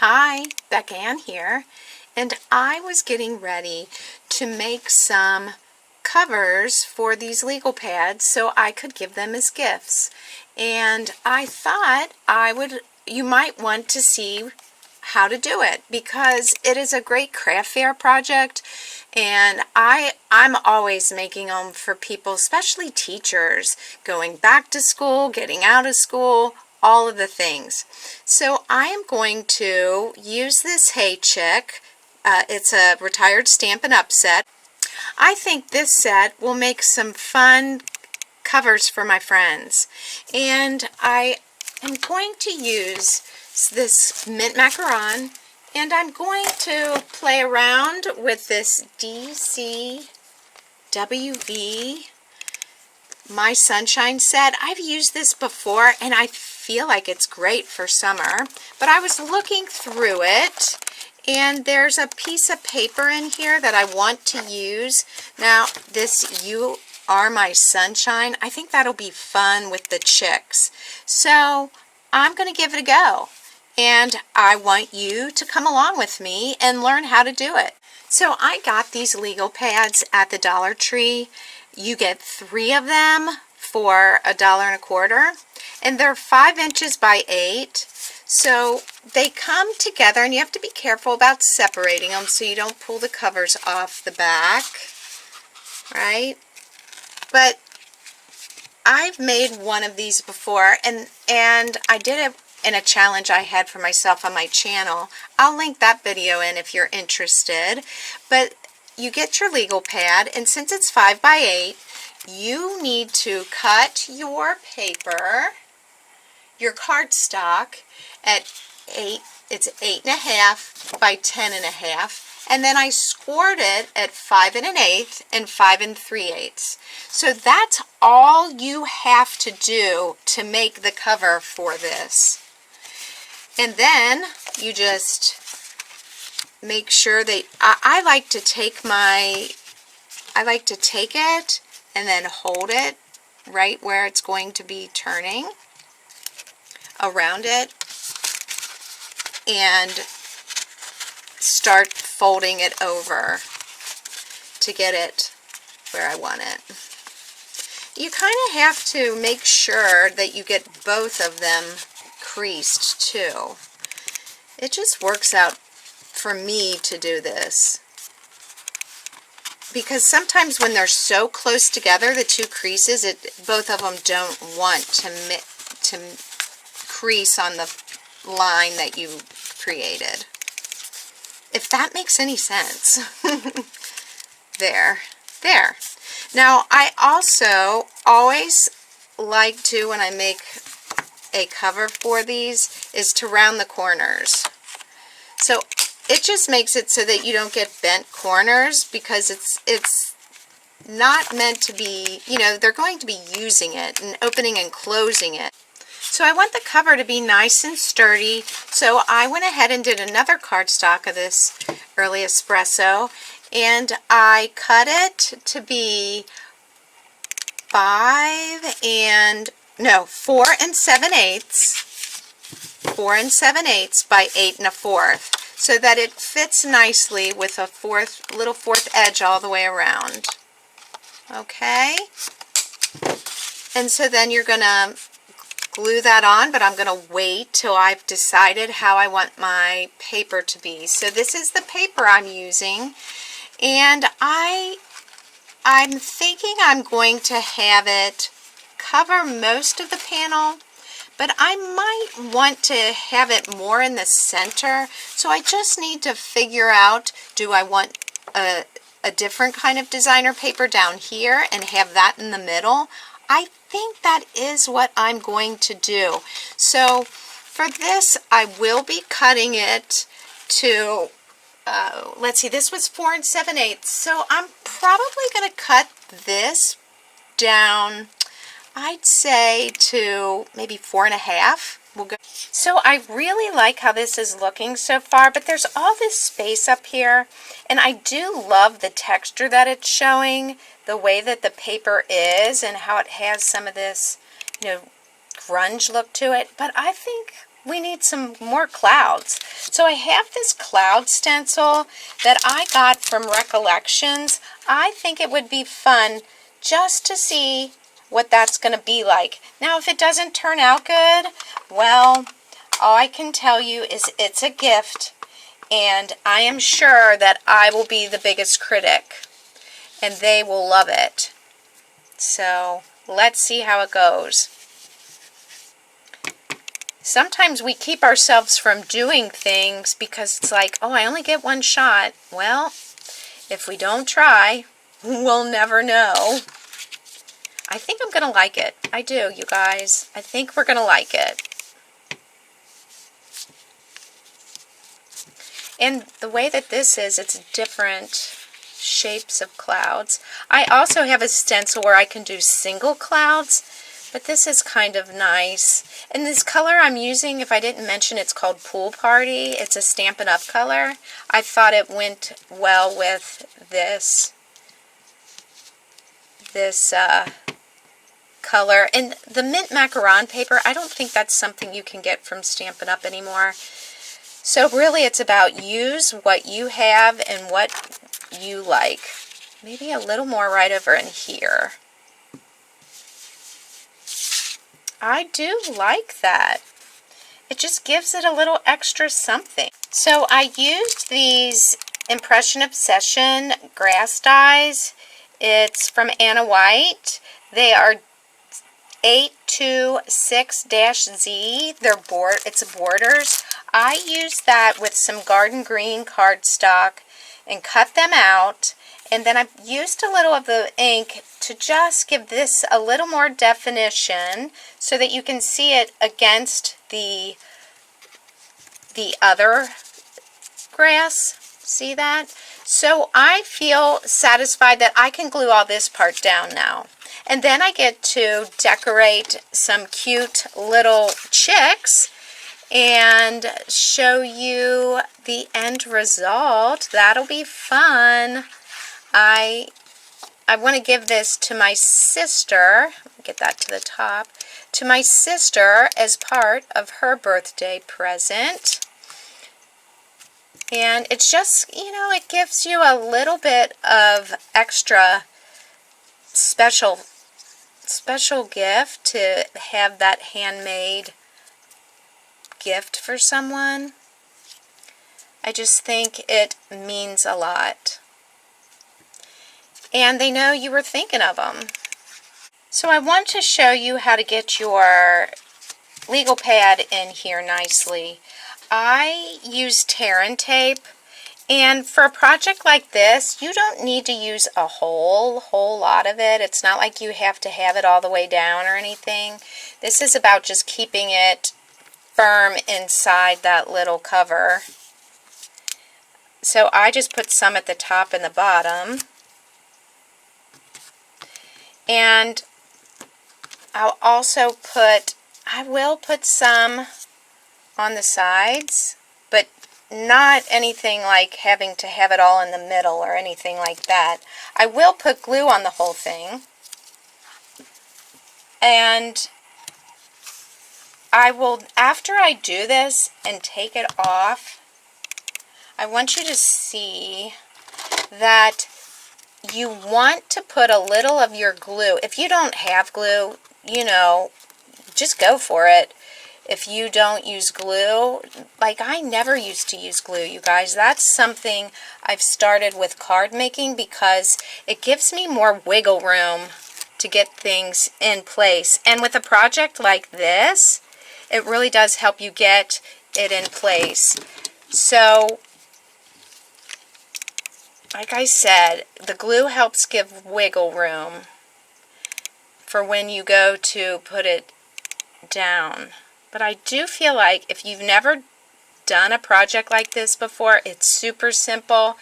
Hi, Bec Ann here, and I was getting ready to make some covers for these legal pads so I could give them as gifts. And I thought you might want to see how to do it because it is a great craft fair project, and I'm always making them for people, especially teachers, going back to school, getting out of school, all of the things. So I am going to use this Hey Chick. It's a retired Stampin' Up set. I think this set will make some fun covers for my friends. And I am going to use this mint macaron, and I'm going to play around with this DCWV My Sunshine set. I've used this before and I feel like it's great for summer, but I was looking through it and there's a piece of paper in here that I want to use. Now this You Are My Sunshine, I think that'll be fun with the chicks. So I'm going to give it a go, and I want you to come along with me and learn how to do it. So I got these legal pads at the Dollar Tree. You get 3 of them for $1.25, and they're 5 inches by 8. So they come together, and you have to be careful about separating them so you don't pull the covers off the back, right? But I've made one of these before, and I did it in a challenge I had for myself on my channel. I'll link that video in if you're interested. But you get your legal pad, and since it's 5 by 8, you need to cut your paper, your cardstock, at 8. It's 8.5 by 10.5, and then I scored it at 5 1/8 and 5 3/8. So that's all you have to do to make the cover for this. And then you just make sure that I like to take it and then hold it right where it's going to be turning around it and start folding it over to get it where I want it. You kind of have to make sure that you get both of them creased too. It just works out for me to do this, because sometimes when they're so close together, the two creases, both of them don't want to crease on the line that you created. If that makes any sense. There. Now, I also always like to, when I make a cover for these, is to round the corners. So it just makes it so that you don't get bent corners, because it's not meant to be, they're going to be using it and opening and closing it. So I want the cover to be nice and sturdy, so I went ahead and did another cardstock of this early espresso, and I cut it to be 4 7/8 by 8 1/4, so that it fits nicely with a little fourth edge all the way around. Okay? And so then you're going to glue that on, but I'm going to wait till I've decided how I want my paper to be. So this is the paper I'm using, and I'm thinking I'm going to have it cover most of the panel, but I might want to have it more in the center. So I just need to figure out, do I want a different kind of designer paper down here and have that in the middle? I think that is what I'm going to do. So for this, I will be cutting it to, let's see, this was 4 7/8. So I'm probably going to cut this down, I'd say, to maybe 4 1/2. We'll go. So I really like how this is looking so far, but there's all this space up here, and I do love the texture that it's showing, the way that the paper is, and how it has some of this, grunge look to it. But I think we need some more clouds. So I have this cloud stencil that I got from Recollections. I think it would be fun just to see what that's going to be like. Now, if it doesn't turn out good, well, all I can tell you is it's a gift, and I am sure that I will be the biggest critic, and they will love it. So let's see how it goes. Sometimes we keep ourselves from doing things because it's like, oh, I only get one shot. Well, if we don't try, we'll never know. I think I'm going to like it. I do, you guys. I think we're going to like it. And the way that this is, it's different shapes of clouds. I also have a stencil where I can do single clouds, but this is kind of nice. And this color I'm using, if I didn't mention, it's called Pool Party. It's a Stampin' Up color. I thought it went well with this color. And the mint macaron paper, I don't think that's something you can get from Stampin' Up anymore. So really it's about use what you have and what you like. Maybe a little more right over in here. I do like that. It just gives it a little extra something. So I used these Impression Obsession grass dies. It's from Anna White. They are 826-Z. It's borders. I used that with some garden green cardstock and cut them out. And then I used a little of the ink to just give this a little more definition so that you can see it against the other grass. See that? So I feel satisfied that I can glue all this part down now. And then I get to decorate some cute little chicks and show you the end result. That'll be fun. I want to give this to my sister. Get that to the top. To my sister as part of her birthday present. And it's just, you know, it gives you a little bit of extra special gift to have that handmade gift for someone. I just think it means a lot. And they know you were thinking of them. So I want to show you how to get your legal pad in here nicely. I use tear and tape, and for a project like this, you don't need to use a whole lot of it. It's not like you have to have it all the way down or anything. This is about just keeping it firm inside that little cover. So I just put some at the top and the bottom. And I will put some on the sides, but not anything like having to have it all in the middle or anything like that. I will put glue on the whole thing. And I will, after I do this and take it off, I want you to see that you want to put a little of your glue. If you don't have glue, you know, just go for it. If you don't use glue, like I never used to use glue, you guys. That's something I've started with card making because it gives me more wiggle room to get things in place. And with a project like this, it really does help you get it in place. So, like I said, the glue helps give wiggle room for when you go to put it down. But I do feel like if you've never done a project like this before, it's super simple,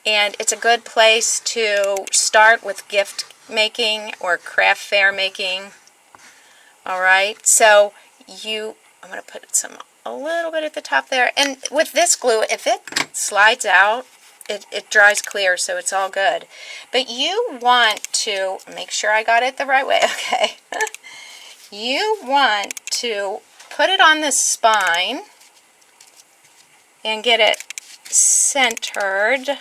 and it's a good place to start with gift making or craft fair making. Alright, so I'm going to put a little bit at the top there, and with this glue, if it slides out, it dries clear, so it's all good. But you want to make sure I got it the right way, okay? You want to put it on the spine and get it centered.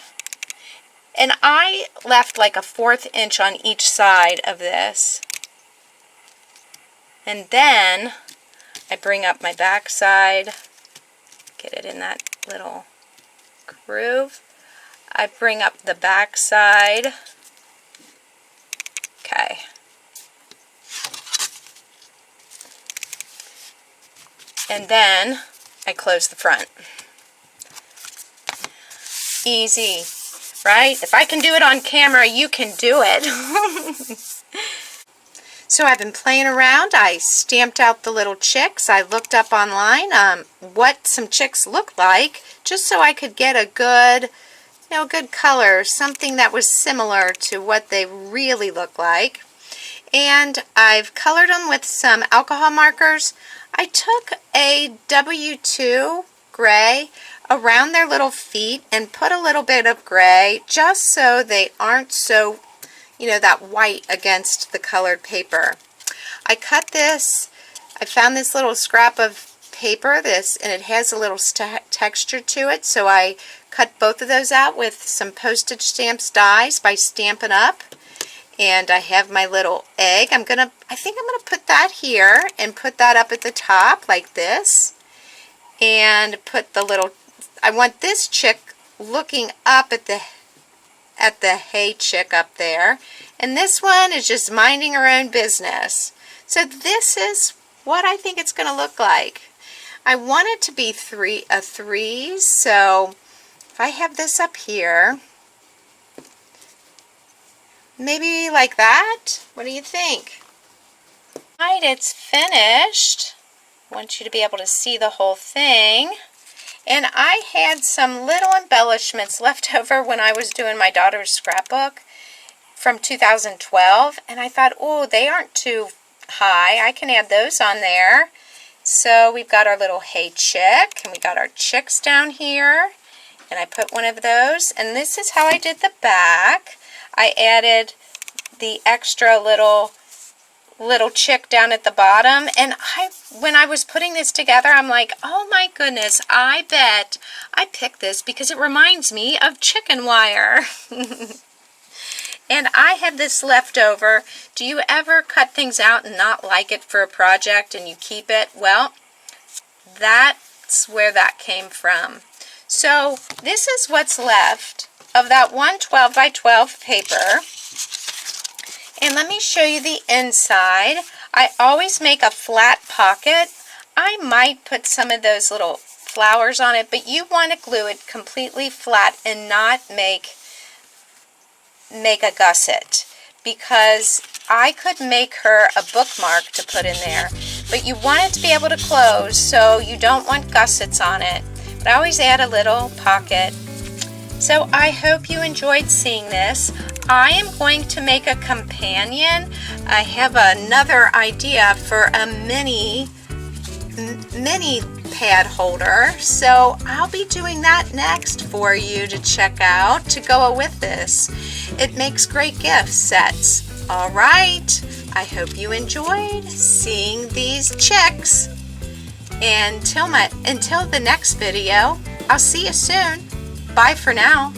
And I left like a 1/4 inch on each side of this. And then I bring up my back side, get it in that little groove. I bring up the back side. Okay. And then I close the front. Easy, right? If I can do it on camera, you can do it. So I've been playing around. I stamped out the little chicks. I looked up online what some chicks look like, just so I could get a good, good color, something that was similar to what they really look like. And I've colored them with some alcohol markers. I took a W2 gray around their little feet and put a little bit of gray just so they aren't so, that white against the colored paper. I cut this, I found this little scrap of paper, and it has a little texture to it, so I cut both of those out with some postage stamps dies by Stampin' Up. And I have my little egg. I think I'm gonna put that here and put that up at the top like this. And put the little, I want this chick looking up at the hay chick up there. And this one is just minding her own business. So this is what I think it's gonna look like. I want it to be a threes, so if I have this up here, maybe like that? What do you think? Alright, it's finished. I want you to be able to see the whole thing. And I had some little embellishments left over when I was doing my daughter's scrapbook from 2012. And I thought, oh, they aren't too high. I can add those on there. So we've got our little hay chick, and we got our chicks down here. And I put one of those. And this is how I did the back. I added the extra little chick down at the bottom, and when I was putting this together, I'm like, oh my goodness, I bet I picked this because it reminds me of chicken wire. And I had this left over. Do you ever cut things out and not like it for a project and you keep it? Well, that's where that came from. So this is what's left of that 112 by 12 paper. And let me show you the inside. I always make a flat pocket. I might put some of those little flowers on it, but you want to glue it completely flat and not make a gusset, because I could make her a bookmark to put in there, but you want it to be able to close, so you don't want gussets on it. But I always add a little pocket. So I hope you enjoyed seeing this. I am going to make a companion. I have another idea for a mini pad holder, so I'll be doing that next for you to check out to go with this. It makes great gift sets. All right, I hope you enjoyed seeing these chicks. Until the next video, I'll see you soon. Bye for now.